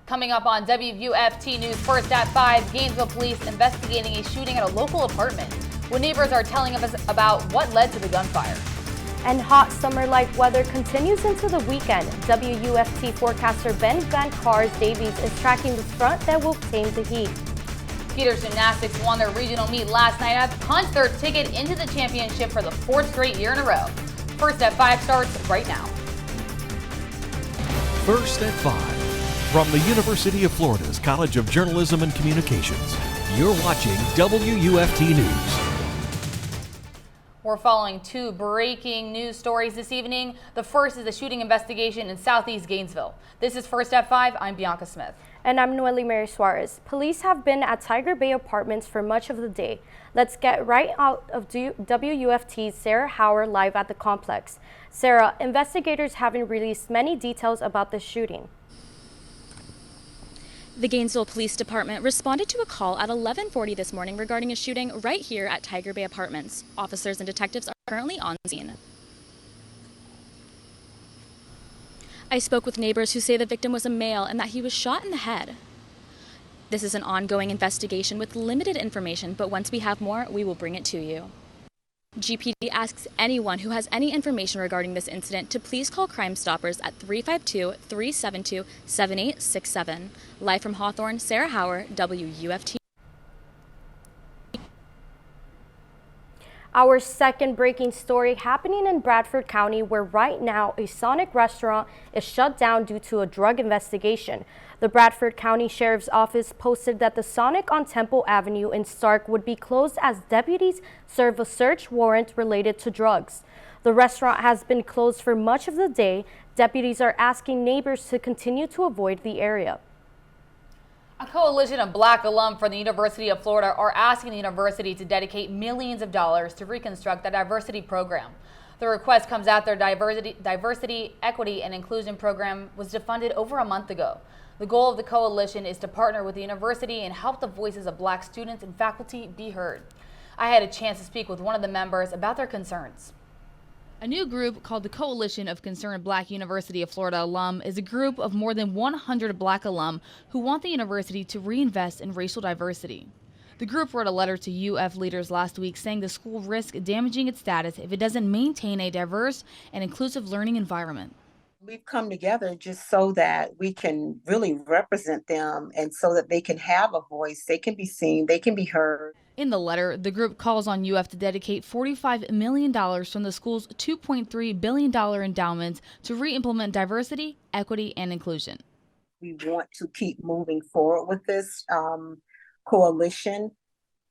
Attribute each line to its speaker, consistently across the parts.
Speaker 1: Coming up on WUFT News First at 5, Gainesville police investigating a shooting at a local apartment. What neighbors are telling us about what led to the gunfire.
Speaker 2: And hot summer-like weather continues into the weekend. WUFT forecaster Gancarz-Davies is tracking the front that will tame the heat.
Speaker 1: Peters Gymnastics won their regional meet last night and punched their ticket into the championship for the 4th straight year in a row. First at 5 starts right now.
Speaker 3: First at 5. From the University of Florida's College of Journalism and Communications, you're watching WUFT News.
Speaker 1: We're following 2 breaking news stories this evening. The first is the shooting investigation in Southeast Gainesville. This is First at 5. I'm Bianca Smith.
Speaker 2: And I'm Noelimary Suarez. Police have been at Tiger Bay Apartments for much of the day. Let's get right out of WUFT's Sarah Howard live at the complex. Sarah, investigators haven't released many details about the shooting.
Speaker 4: The Gainesville Police Department responded to a call at 11:40 this morning regarding a shooting right here at Tiger Bay Apartments. Officers and detectives are currently on scene. I spoke with neighbors who say the victim was a male and that he was shot in the head. This is an ongoing investigation with limited information, but once we have more, we will bring it to you. GPD asks anyone who has any information regarding this incident to please call Crime Stoppers at 352-372-7867. Live from Hawthorne, Sarah Howard, WUFT.
Speaker 2: Our second breaking story happening in Bradford County, where right now a Sonic restaurant is shut down due to a drug investigation. The Bradford County Sheriff's Office posted that the Sonic on Temple Avenue in Stark would be closed as deputies serve a search warrant related to drugs. The restaurant has been closed for much of the day. Deputies are asking neighbors to continue to avoid the area.
Speaker 1: A coalition of Black alum from the University of Florida are asking the university to dedicate millions of dollars to reconstruct the diversity program. The request comes after diversity, equity, and inclusion program was defunded over a month ago. The goal of the coalition is to partner with the university and help the voices of Black students and faculty be heard. I had a chance to speak with one of the members about their concerns. A new group called the Coalition of Concerned Black University of Florida Alum is a group of more than 100 Black alum who want the university to reinvest in racial diversity. The group wrote a letter to UF leaders last week saying the school risks damaging its status if it doesn't maintain a diverse and inclusive learning environment.
Speaker 5: We've come together just so that we can really represent them and so that they can have a voice, they can be seen, they can be heard.
Speaker 1: In the letter, the group calls on UF to dedicate $45 million from the school's $2.3 billion endowment to re-implement diversity, equity, and inclusion.
Speaker 5: We want to keep moving forward with this coalition,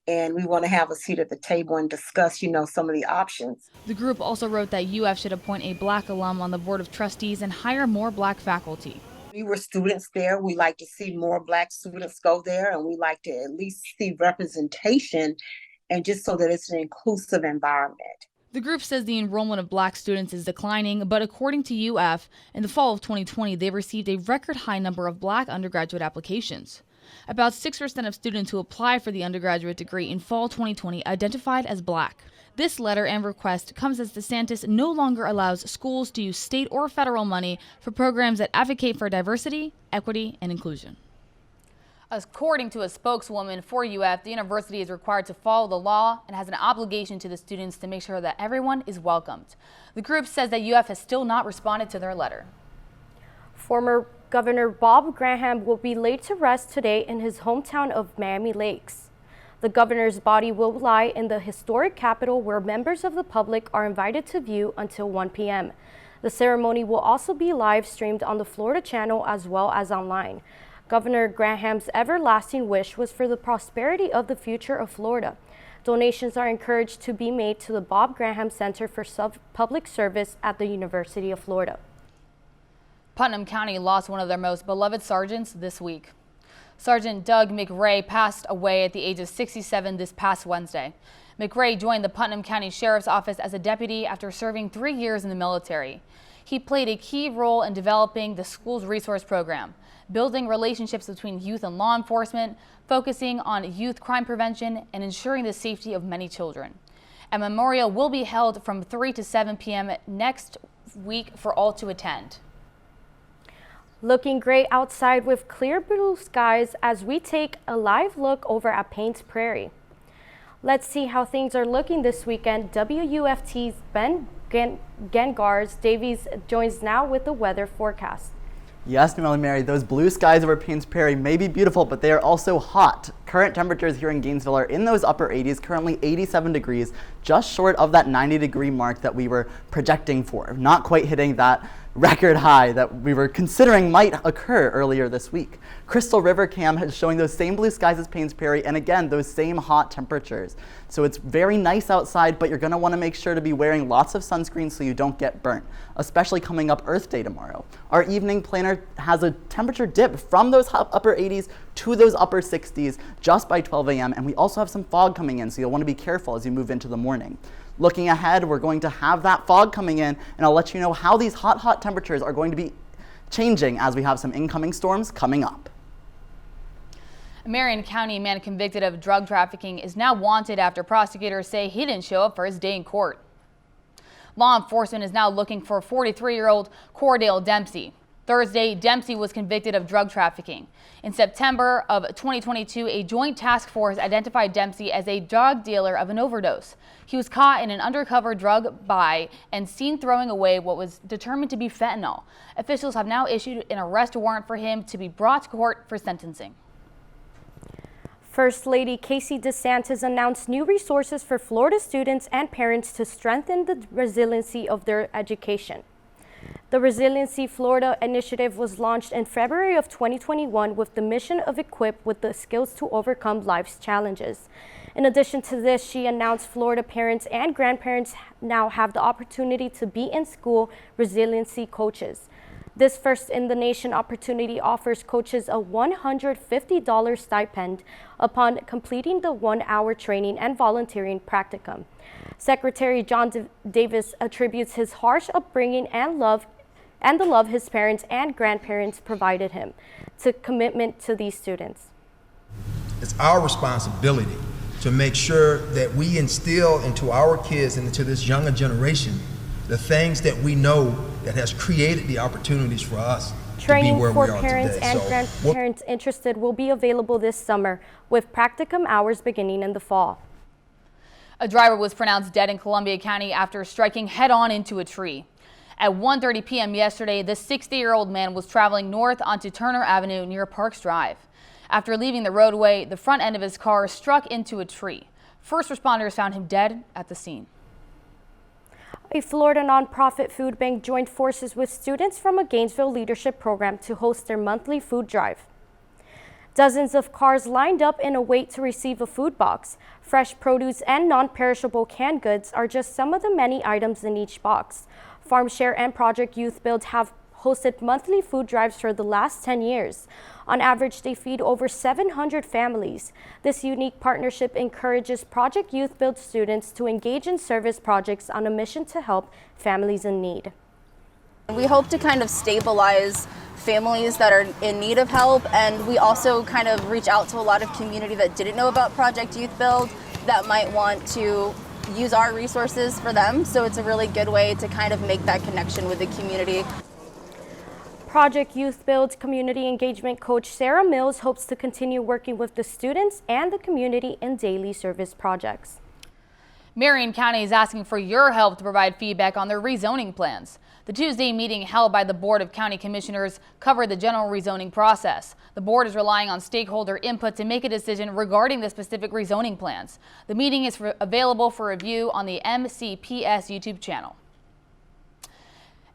Speaker 5: and we want to have a seat at the table and discuss, some of the options.
Speaker 1: The group also wrote that UF should appoint a Black alum on the board of trustees and hire more Black faculty.
Speaker 5: We were students there. We like to see more Black students go there, and we like to at least see representation, and just so that it's an inclusive environment.
Speaker 1: The group says the enrollment of Black students is declining, but according to UF, in the fall of 2020, they received a record high number of Black undergraduate applications. About 6% of students who applied for the undergraduate degree in fall 2020 identified as Black. This letter and request comes as DeSantis no longer allows schools to use state or federal money for programs that advocate for diversity, equity, and inclusion. According to a spokeswoman for UF, the university is required to follow the law and has an obligation to the students to make sure that everyone is welcomed. The group says that UF has still not responded to their letter.
Speaker 2: Former Governor Bob Graham will be laid to rest today in his hometown of Miami Lakes. The governor's body will lie in the historic Capitol, where members of the public are invited to view until 1 p.m. The ceremony will also be live streamed on the Florida Channel as well as online. Governor Graham's everlasting wish was for the prosperity of the future of Florida. Donations are encouraged to be made to the Bob Graham Center for Public Service at the University of Florida.
Speaker 1: Putnam County lost one of their most beloved sergeants this week. Sergeant Doug McRae passed away at the age of 67 this past Wednesday. McRae joined the Putnam County Sheriff's Office as a deputy after serving 3 years in the military. He played a key role in developing the school's resource program, building relationships between youth and law enforcement, focusing on youth crime prevention, and ensuring the safety of many children. A memorial will be held from 3 to 7 p.m. next week for all to attend.
Speaker 2: Looking great outside with clear blue skies as we take a live look over at Payne's Prairie. Let's see how things are looking this weekend. WUFT's Gancarz-Davies joins now with the weather forecast.
Speaker 6: Yes, Noelimary, those blue skies over Payne's Prairie may be beautiful, but they are also hot. Current temperatures here in Gainesville are in those upper 80s, currently 87 degrees, just short of that 90-degree mark that we were projecting for. Not quite hitting that record high that we were considering might occur earlier this week. Crystal River Cam is showing those same blue skies as Payne's Prairie, and again, those same hot temperatures. So it's very nice outside, but you're going to want to make sure to be wearing lots of sunscreen so you don't get burnt, especially coming up Earth Day tomorrow. Our evening planner has a temperature dip from those upper 80s to those upper 60s just by 12 a.m. And we also have some fog coming in, so you'll want to be careful as you move into the morning. Looking ahead, we're going to have that fog coming in, and I'll let you know how these hot temperatures are going to be changing as we have some incoming storms coming up.
Speaker 1: A Marion County man convicted of drug trafficking is now wanted after prosecutors say he didn't show up for his day in court. Law enforcement is now looking for 43-year-old Cordell Dempsey. Thursday, Dempsey was convicted of drug trafficking. In September of 2022, a joint task force identified Dempsey as a drug dealer of an overdose. He was caught in an undercover drug buy and seen throwing away what was determined to be fentanyl. Officials have now issued an arrest warrant for him to be brought to court for sentencing.
Speaker 2: First Lady Casey DeSantis announced new resources for Florida students and parents to strengthen the resiliency of their education. The Resiliency Florida initiative was launched in February of 2021 with the mission of equipped with the skills to overcome life's challenges. In addition to this, she announced Florida parents and grandparents now have the opportunity to be in school resiliency coaches. This first-in-the-nation opportunity offers coaches a $150 stipend upon completing the 1-hour training and volunteering practicum. Secretary John Davis attributes his harsh upbringing and the love his parents and grandparents provided him to commitment to these students.
Speaker 7: It's our responsibility to make sure that we instill into our kids and into this younger generation the things that we know that has created the opportunities for us
Speaker 2: Training
Speaker 7: to be where
Speaker 2: for
Speaker 7: we are
Speaker 2: parents
Speaker 7: today.
Speaker 2: and grandparents interested will be available this summer, with practicum hours beginning in the fall.
Speaker 1: A driver was pronounced dead in Columbia County after striking head-on into a tree. At 1:30 p.m. yesterday, the 60-year-old man was traveling north onto Turner Avenue near Parks Drive. After leaving the roadway, the front end of his car struck into a tree. First responders found him dead at the scene. A Florida nonprofit food bank joined forces with students from a Gainesville leadership program to host their monthly food drive. Dozens of cars lined up in a wait to receive a food box. Fresh produce and non-perishable canned goods are just some of the many items in each box. FarmShare and Project Youth Build have hosted monthly food drives for the last 10 years. On average, they feed over 700 families. This unique partnership encourages Project Youth Build students to engage in service projects on a mission to help families in need.
Speaker 8: We hope to kind of stabilize families that are in need of help, and we also kind of reach out to a lot of community that didn't know about Project Youth Build that might want to use our resources for them. So it's a really good way to kind of make that connection with the community.
Speaker 2: Project Youth Build's community engagement coach Sarah Mills hopes to continue working with the students and the community in daily service projects.
Speaker 1: Marion County is asking for your help to provide feedback on their rezoning plans. The Tuesday meeting held by the Board of County Commissioners covered the general rezoning process. The board is relying on stakeholder input to make a decision regarding the specific rezoning plans. The meeting is available for review on the MCPS YouTube channel.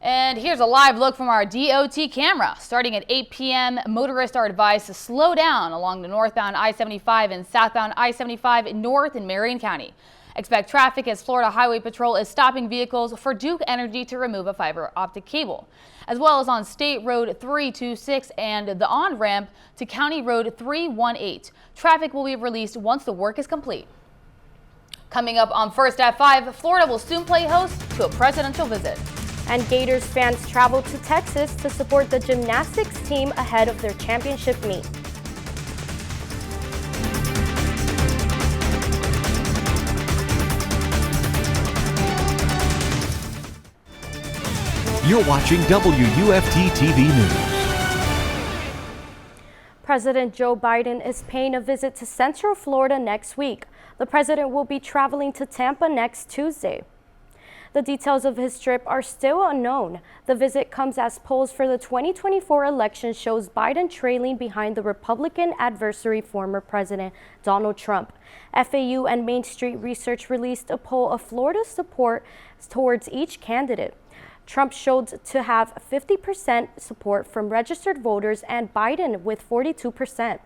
Speaker 1: And here's a live look from our DOT camera. Starting at 8 p.m., motorists are advised to slow down along the northbound I-75 and southbound I-75 north in Marion County. Expect traffic as Florida Highway Patrol is stopping vehicles for Duke Energy to remove a fiber optic cable, as well as on State Road 326 and the on-ramp to County Road 318. Traffic will be released once the work is complete. Coming up on First at 5, Florida will soon play host to a presidential visit.
Speaker 2: And Gators fans travel to Texas to support the gymnastics team ahead of their championship meet.
Speaker 3: You're watching WUFT-TV News.
Speaker 2: President Joe Biden is paying a visit to Central Florida next week. The president will be traveling to Tampa next Tuesday. The details of his trip are still unknown. The visit comes as polls for the 2024 election shows Biden trailing behind the Republican adversary, former President Donald Trump. FAU and Main Street Research released a poll of Florida's support towards each candidate. Trump showed to have 50% support from registered voters and Biden with 42%,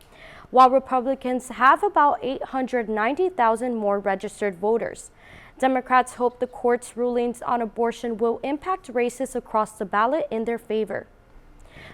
Speaker 2: while Republicans have about 890,000 more registered voters. Democrats hope the court's rulings on abortion will impact races across the ballot in their favor.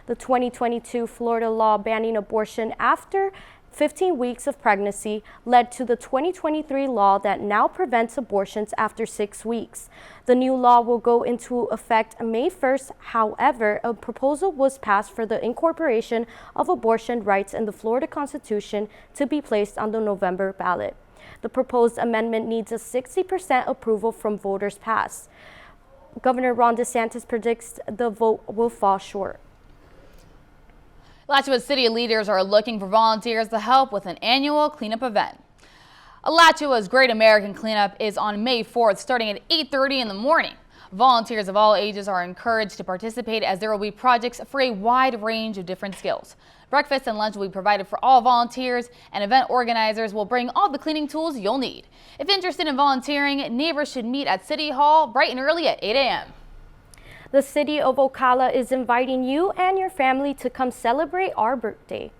Speaker 2: The 2022 Florida law banning abortion after 15 weeks of pregnancy led to the 2023 law that now prevents abortions after 6 weeks. The new law will go into effect May 1st. However, a proposal was passed for the incorporation of abortion rights in the Florida Constitution to be placed on the November ballot. The proposed amendment needs a 60% approval from voters passed. Governor Ron DeSantis predicts the vote will fall short.
Speaker 1: Alachua city leaders are looking for volunteers to help with an annual cleanup event. Alachua's Great American Cleanup is on May 4th, starting at 8:30 in the morning. Volunteers of all ages are encouraged to participate as there will be projects for a wide range of different skills. Breakfast and lunch will be provided for all volunteers, and event organizers will bring all the cleaning tools you'll need. If interested in volunteering, neighbors should meet at City Hall bright and early at 8 a.m.
Speaker 2: The city of Ocala is inviting you and your family to come celebrate Arbor Day.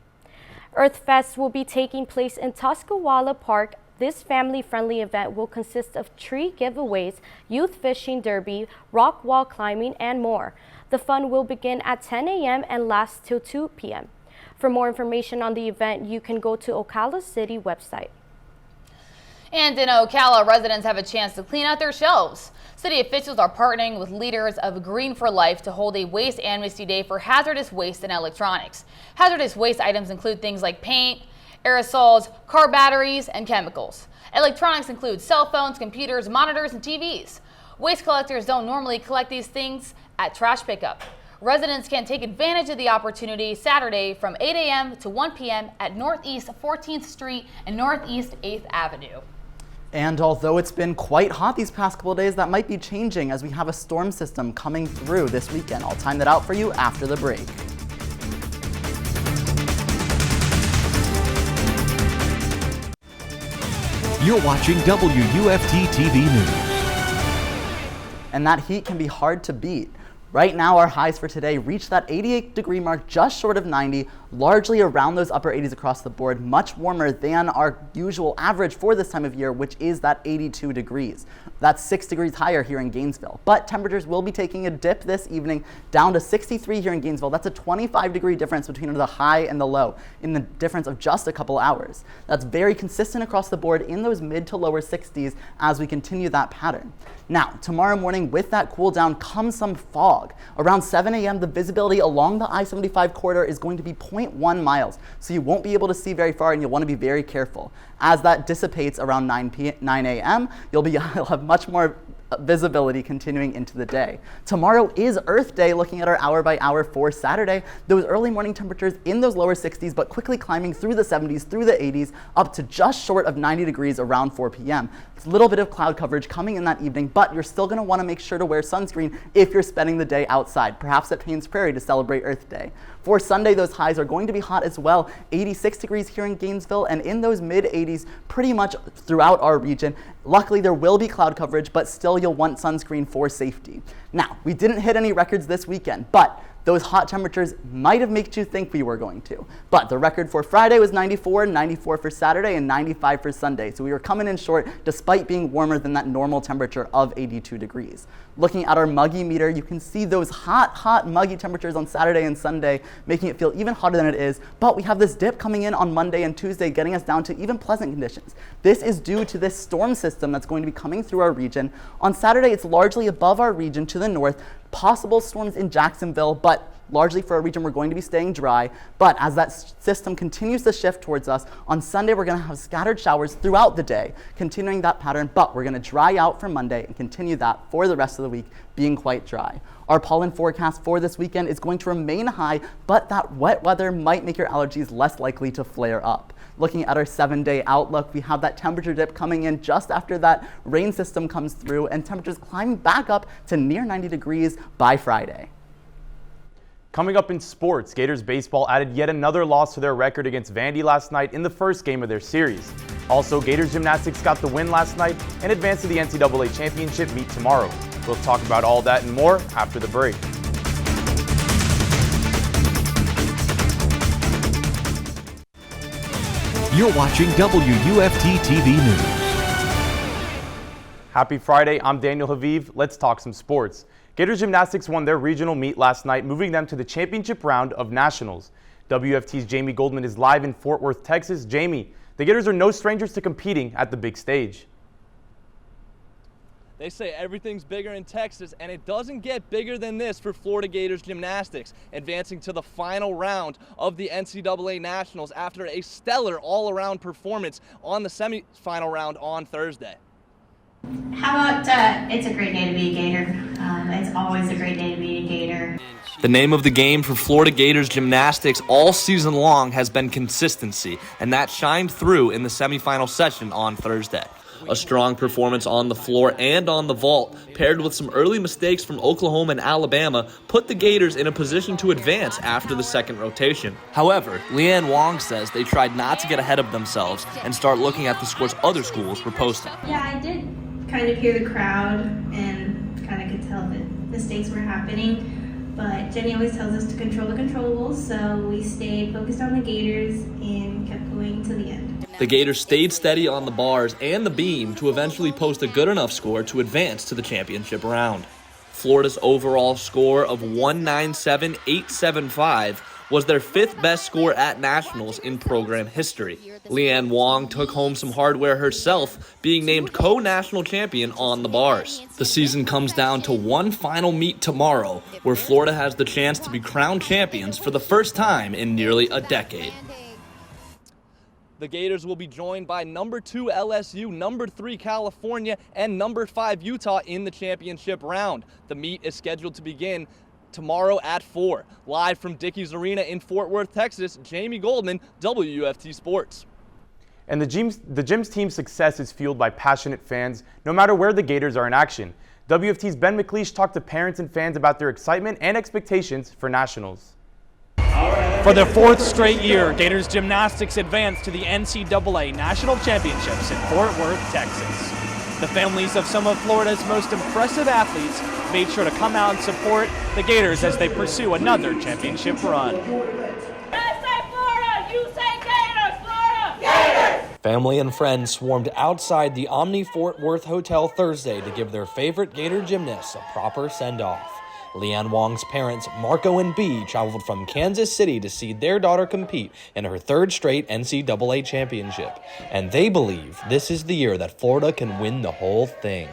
Speaker 2: Earth Fest will be taking place in Tuscaloosa Park. This family-friendly event will consist of tree giveaways, youth fishing derby, rock wall climbing, and more. The fun will begin at 10 a.m. and last till 2 p.m. For more information on the event, you can go to Ocala City website.
Speaker 1: And in Ocala, residents have a chance to clean out their shelves. City officials are partnering with leaders of Green for Life to hold a waste amnesty day for hazardous waste and electronics. Hazardous waste items include things like paint, aerosols, car batteries, and chemicals. Electronics include cell phones, computers, monitors, and TVs. Waste collectors don't normally collect these things at trash pickup. Residents can take advantage of the opportunity Saturday from 8 a.m. to 1 p.m. at Northeast 14th Street and Northeast 8th Avenue.
Speaker 6: And although it's been quite hot these past couple of days, that might be changing as we have a storm system coming through this weekend. I'll time that out for you after the break.
Speaker 3: You're watching WUFT-TV News.
Speaker 6: And that heat can be hard to beat. Right now, our highs for today reached that 88-degree mark, just short of 90, largely around those upper 80s across the board, much warmer than our usual average for this time of year, which is that 82 degrees. That's 6 degrees higher here in Gainesville. But temperatures will be taking a dip this evening, down to 63 here in Gainesville. That's a 25-degree difference between the high and the low, in the difference of just a couple hours. That's very consistent across the board in those mid to lower 60s as we continue that pattern. Now, tomorrow morning with that cool down comes some fog. Around 7 a.m., the visibility along the I-75 corridor is going to be 0.1 miles, so you won't be able to see very far and you'll want to be very careful. As that dissipates around 9 a.m., you'll have much more visibility continuing into the day. Tomorrow is Earth Day, looking at our hour by hour for Saturday. Those early morning temperatures in those lower 60s, but quickly climbing through the 70s, through the 80s, up to just short of 90 degrees around 4 p.m. It's a little bit of cloud coverage coming in that evening, but you're still going to want to make sure to wear sunscreen if you're spending the day outside, perhaps at Paynes Prairie to celebrate Earth Day. For Sunday, those highs are going to be hot as well, 86 degrees here in Gainesville, and in those mid-80s pretty much throughout our region. Luckily, there will be cloud coverage, but still you'll want sunscreen for safety. Now, we didn't hit any records this weekend, but those hot temperatures might have made you think we were going to. But the record for Friday was 94, 94 for Saturday, and 95 for Sunday. So we were coming in short despite being warmer than that normal temperature of 82 degrees. Looking at our muggy meter, you can see those hot, muggy temperatures on Saturday and Sunday, making it feel even hotter than it is. But we have this dip coming in on Monday and Tuesday, getting us down to even pleasant conditions. This is due to this storm system that's going to be coming through our region. On Saturday, it's largely above our region to the north. Possible storms in Jacksonville, but Largely for a region we're going to be staying dry, but as that system continues to shift towards us, on Sunday we're going to have scattered showers throughout the day, continuing that pattern, but we're going to dry out for Monday and continue that for the rest of the week, being quite dry. Our pollen forecast for this weekend is going to remain high, but that wet weather might make your allergies less likely to flare up. Looking at our 7-day outlook, we have that temperature dip coming in just after that rain system comes through and temperatures climbing back up to near 90 degrees by Friday.
Speaker 9: Coming up in sports, Gators baseball added yet another loss to their record against Vandy last night in the first game of their series. Also, Gators gymnastics got the win last night and advanced to the NCAA championship meet tomorrow. We'll talk about all that and more after the break.
Speaker 3: You're watching WUFT-TV News.
Speaker 9: Happy Friday, I'm Daniel Haviv. Let's talk some sports. Gators gymnastics won their regional meet last night, moving them to the championship round of nationals. WFT's Jamie Goldman is live in Fort Worth, Texas. Jamie, the Gators are no strangers to competing at the big stage.
Speaker 10: They say everything's bigger in Texas, and it doesn't get bigger than this for Florida Gators gymnastics, advancing to the final round of the NCAA Nationals after a stellar all-around performance on the semifinal round on Thursday.
Speaker 11: How about it's a great day to be a Gator. It's always a great day to be a Gator.
Speaker 10: The name of the game for Florida Gators gymnastics all season long has been consistency, and that shined through in the semifinal session on Thursday. A strong performance on the floor and on the vault, paired with some early mistakes from Oklahoma and Alabama, put the Gators in a position to advance after the second rotation. However, Leanne Wong says they tried not to get ahead of themselves and start looking at the scores other schools were posting.
Speaker 11: Yeah, I did kind of hear the crowd and kind of could tell that mistakes were happening. But Jenny always tells us to control the controllables, so we stayed focused on the Gators and kept going to the end.
Speaker 10: The Gators stayed steady on the bars and the beam to eventually post a good enough score to advance to the championship round. Florida's overall score of 197.875 was their fifth best score at nationals in program history. Leanne Wong took home some hardware herself, being named co-national champion on the bars. The season comes down to one final meet tomorrow, where Florida has the chance to be crowned champions for the first time in nearly a decade. The Gators will be joined by number 2 LSU, number 3 California, and number 5 Utah in the championship round. The meet is scheduled to begin tomorrow at 4. Live from Dickies Arena in Fort Worth, Texas, Jamie Goldman, WUFT Sports.
Speaker 9: And the gym's team's success is fueled by passionate fans, no matter where the Gators are in action. WFT's Ben McLeish talked to parents and fans about their excitement and expectations for nationals.
Speaker 12: For the fourth straight year, Gators gymnastics advanced to the NCAA National Championships in Fort Worth, Texas. The families of some of Florida's most impressive athletes made sure to come out and support the Gators as they pursue another championship run.
Speaker 10: Family and friends swarmed outside the Omni Fort Worth Hotel Thursday to give their favorite Gator gymnasts a proper send-off. Leanne Wong's parents, Marco and Bee, traveled from Kansas City to see their daughter compete in her third straight NCAA championship. And they believe this is the year that Florida can win the whole thing.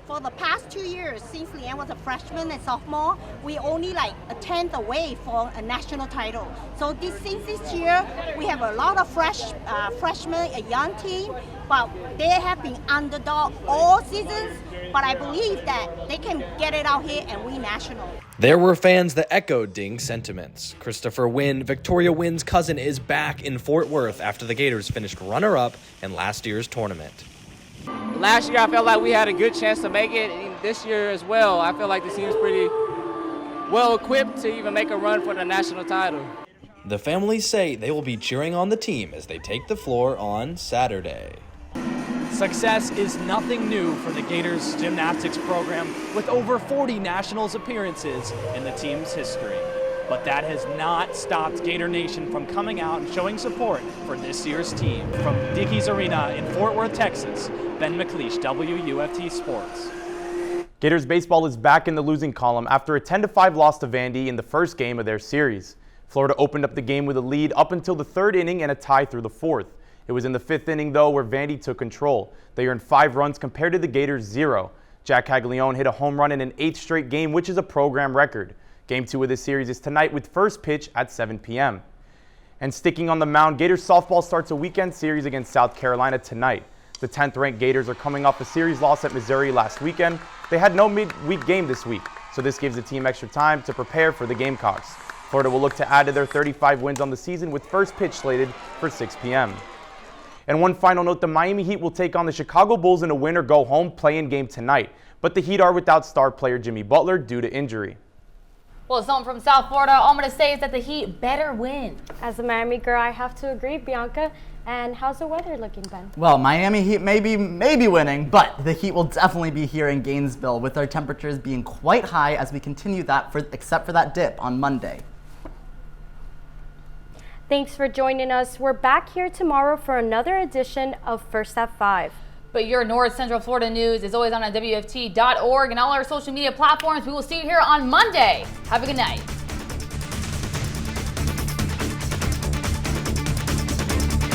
Speaker 13: For the past 2 years, since Leanne was a freshman and sophomore, we only like a 10th away for a national title. So since this year, we have a lot of freshmen, a young team, but they have been underdog all seasons. But I believe that they can get it out here and win national.
Speaker 10: There were fans that echoed Ding's sentiments. Christopher Wynn, Victoria Wynn's cousin, is back in Fort Worth after the Gators finished runner-up in last year's tournament.
Speaker 14: Last year, I felt like we had a good chance to make it. And this year as well, I feel like the team's pretty well equipped to even make a run for the national title.
Speaker 10: The families say they will be cheering on the team as they take the floor on Saturday.
Speaker 12: Success is nothing new for the Gators gymnastics program, with over 40 nationals appearances in the team's history. But that has not stopped Gator Nation from coming out and showing support for this year's team. From Dickies Arena in Fort Worth, Texas, Ben McLeish, WUFT Sports.
Speaker 9: Gators baseball is back in the losing column after a 10-5 loss to Vandy in the first game of their series. Florida opened up the game with a lead up until the third inning and a tie through the fourth. It was in the fifth inning, though, where Vandy took control. They earned 5 runs compared to the Gators' 0. Jack Caglione hit a home run in an 8th straight game, which is a program record. Game 2 of this series is tonight with first pitch at 7 p.m. And sticking on the mound, Gators softball starts a weekend series against South Carolina tonight. The 10th-ranked Gators are coming off a series loss at Missouri last weekend. They had no midweek game this week, so this gives the team extra time to prepare for the Gamecocks. Florida will look to add to their 35 wins on the season with first pitch slated for 6 p.m. And one final note, the Miami Heat will take on the Chicago Bulls in a win-or-go-home play-in game tonight, but the Heat are without star player Jimmy Butler due to injury.
Speaker 1: Well, someone from South Florida, all I'm going to say is that the Heat better win.
Speaker 2: As a Miami girl, I have to agree, Bianca. And how's the weather looking, Ben?
Speaker 6: Well, Miami Heat may be winning, but the Heat will definitely be here in Gainesville, with our temperatures being quite high as we continue that, except for that dip on Monday.
Speaker 2: Thanks for joining us. We're back here tomorrow for another edition of First at 5.
Speaker 1: But your North Central Florida news is always on WFT.org and all our social media platforms. We will see you here on Monday. Have a good night.